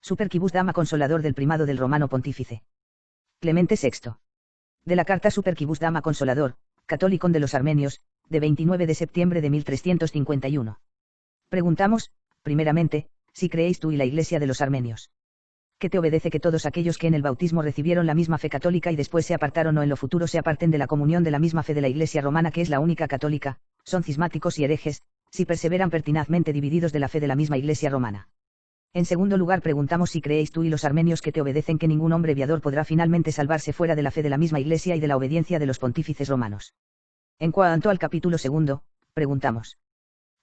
Superquibus Dama Consolador del primado del romano pontífice Clemente VI. De la carta Superquibus Dama Consolador, Catholicon de los Armenios, de 29 de septiembre de 1351. Preguntamos, primeramente, si creéis tú y la Iglesia de los Armenios. ¿Qué te obedece que todos aquellos que en el bautismo recibieron la misma fe católica y después se apartaron o en lo futuro se aparten de la comunión de la misma fe de la Iglesia romana que es la única católica, son cismáticos y herejes, si perseveran pertinazmente divididos de la fe de la misma Iglesia romana? En segundo lugar preguntamos si creéis tú y los armenios que te obedecen que ningún hombre viador podrá finalmente salvarse fuera de la fe de la misma Iglesia y de la obediencia de los pontífices romanos. En cuanto al capítulo segundo, preguntamos.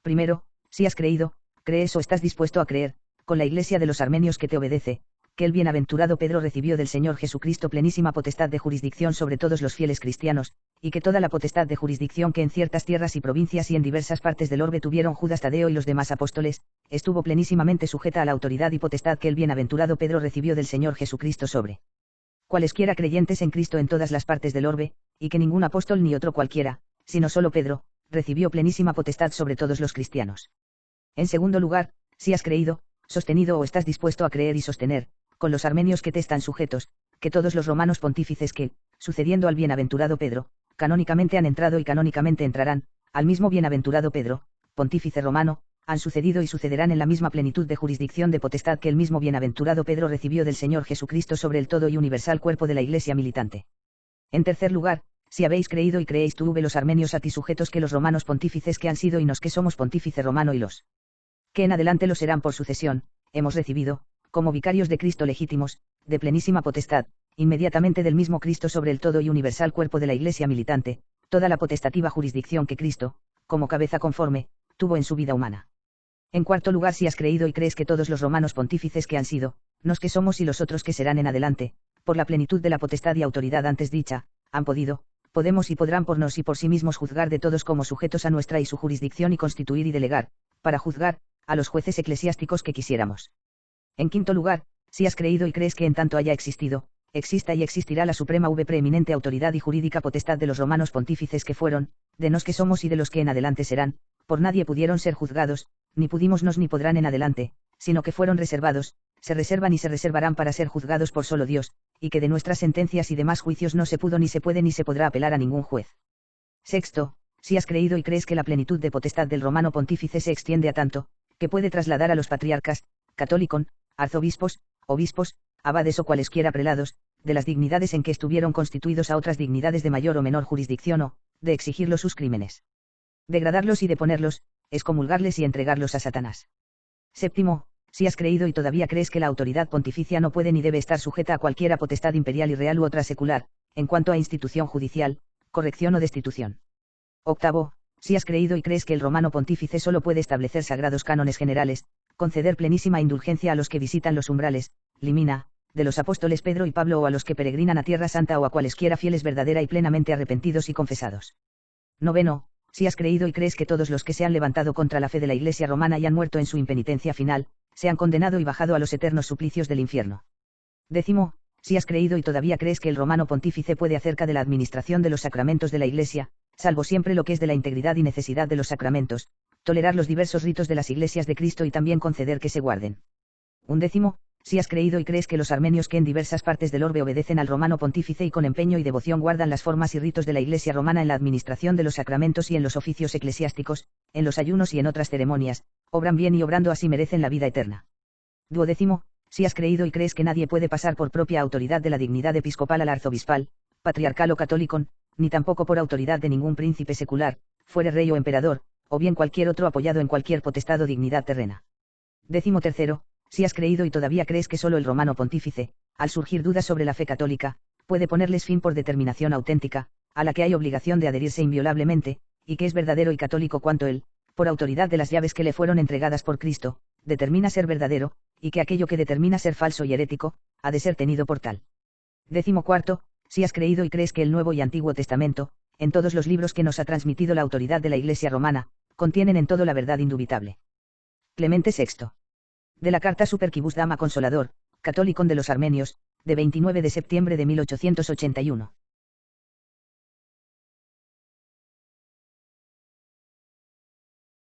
Primero, si has creído, crees o estás dispuesto a creer, con la Iglesia de los armenios que te obedece, que el bienaventurado Pedro recibió del Señor Jesucristo plenísima potestad de jurisdicción sobre todos los fieles cristianos, y que toda la potestad de jurisdicción que en ciertas tierras y provincias y en diversas partes del orbe tuvieron Judas Tadeo y los demás apóstoles, estuvo plenísimamente sujeta a la autoridad y potestad que el bienaventurado Pedro recibió del Señor Jesucristo sobre cualesquiera creyentes en Cristo en todas las partes del orbe, y que ningún apóstol ni otro cualquiera, sino solo Pedro, recibió plenísima potestad sobre todos los cristianos. En segundo lugar, si has creído, sostenido o estás dispuesto a creer y sostener, con los armenios que te están sujetos, que todos los romanos pontífices que, sucediendo al bienaventurado Pedro, canónicamente han entrado y canónicamente entrarán, al mismo bienaventurado Pedro, pontífice romano, han sucedido y sucederán en la misma plenitud de jurisdicción de potestad que el mismo bienaventurado Pedro recibió del Señor Jesucristo sobre el todo y universal cuerpo de la Iglesia militante. En tercer lugar, si habéis creído y creéis tú los armenios a ti sujetos que los romanos pontífices que han sido y nos que somos pontífice romano y los que en adelante lo serán por sucesión, hemos recibido, como vicarios de Cristo legítimos, de plenísima potestad, inmediatamente del mismo Cristo sobre el todo y universal cuerpo de la Iglesia militante, toda la potestativa jurisdicción que Cristo, como cabeza conforme, tuvo en su vida humana. En cuarto lugar, si has creído y crees que todos los romanos pontífices que han sido, nos que somos y los otros que serán en adelante, por la plenitud de la potestad y autoridad antes dicha, han podido, podemos y podrán por nos y por sí mismos juzgar de todos como sujetos a nuestra y su jurisdicción y constituir y delegar, para juzgar, a los jueces eclesiásticos que quisiéramos. En quinto lugar, si has creído y crees que en tanto haya existido, exista y existirá la suprema preeminente autoridad y jurídica potestad de los romanos pontífices que fueron, de nos que somos y de los que en adelante serán, por nadie pudieron ser juzgados, ni pudimos nos ni podrán en adelante, sino que fueron reservados, se reservan y se reservarán para ser juzgados por solo Dios, y que de nuestras sentencias y demás juicios no se pudo ni se puede ni se podrá apelar a ningún juez. Sexto, si has creído y crees que la plenitud de potestad del romano pontífice se extiende a tanto, que puede trasladar a los patriarcas, católicon, arzobispos, obispos, abades o cualesquiera prelados, de las dignidades en que estuvieron constituidos a otras dignidades de mayor o menor jurisdicción o, de exigirlos sus crímenes. Degradarlos y deponerlos, excomulgarles y entregarlos a Satanás. Séptimo, si has creído y todavía crees que la autoridad pontificia no puede ni debe estar sujeta a cualquiera potestad imperial y real u otra secular, en cuanto a institución judicial, corrección o destitución. Octavo, si has creído y crees que el romano pontífice solo puede establecer sagrados cánones generales, conceder plenísima indulgencia a los que visitan los umbrales, limina, de los apóstoles Pedro y Pablo o a los que peregrinan a Tierra Santa o a cualesquiera fieles verdadera y plenamente arrepentidos y confesados. Noveno, si has creído y crees que todos los que se han levantado contra la fe de la Iglesia romana y han muerto en su impenitencia final, se han condenado y bajado a los eternos suplicios del infierno. Décimo, si has creído y todavía crees que el romano pontífice puede acerca de la administración de los sacramentos de la Iglesia, salvo siempre lo que es de la integridad y necesidad de los sacramentos, tolerar los diversos ritos de las iglesias de Cristo y también conceder que se guarden. Undécimo, si has creído y crees que los armenios que en diversas partes del orbe obedecen al romano pontífice y con empeño y devoción guardan las formas y ritos de la Iglesia romana en la administración de los sacramentos y en los oficios eclesiásticos, en los ayunos y en otras ceremonias, obran bien y obrando así merecen la vida eterna. Duodécimo, si has creído y crees que nadie puede pasar por propia autoridad de la dignidad episcopal al arzobispal, patriarcal o católico, ni tampoco por autoridad de ningún príncipe secular, fuere rey o emperador, o bien cualquier otro apoyado en cualquier potestad o dignidad terrena. Décimo tercero, si has creído y todavía crees que solo el romano pontífice, al surgir dudas sobre la fe católica, puede ponerles fin por determinación auténtica, a la que hay obligación de adherirse inviolablemente, y que es verdadero y católico cuanto él, por autoridad de las llaves que le fueron entregadas por Cristo, determina ser verdadero, y que aquello que determina ser falso y herético, ha de ser tenido por tal. Décimo cuarto, si has creído y crees que el Nuevo y Antiguo Testamento, en todos los libros que nos ha transmitido la autoridad de la Iglesia romana, contienen en todo la verdad indubitable. Clemente VI. De la carta Superquibus Dama Consolador, Catholicon de los Armenios, de 29 de septiembre de 1881.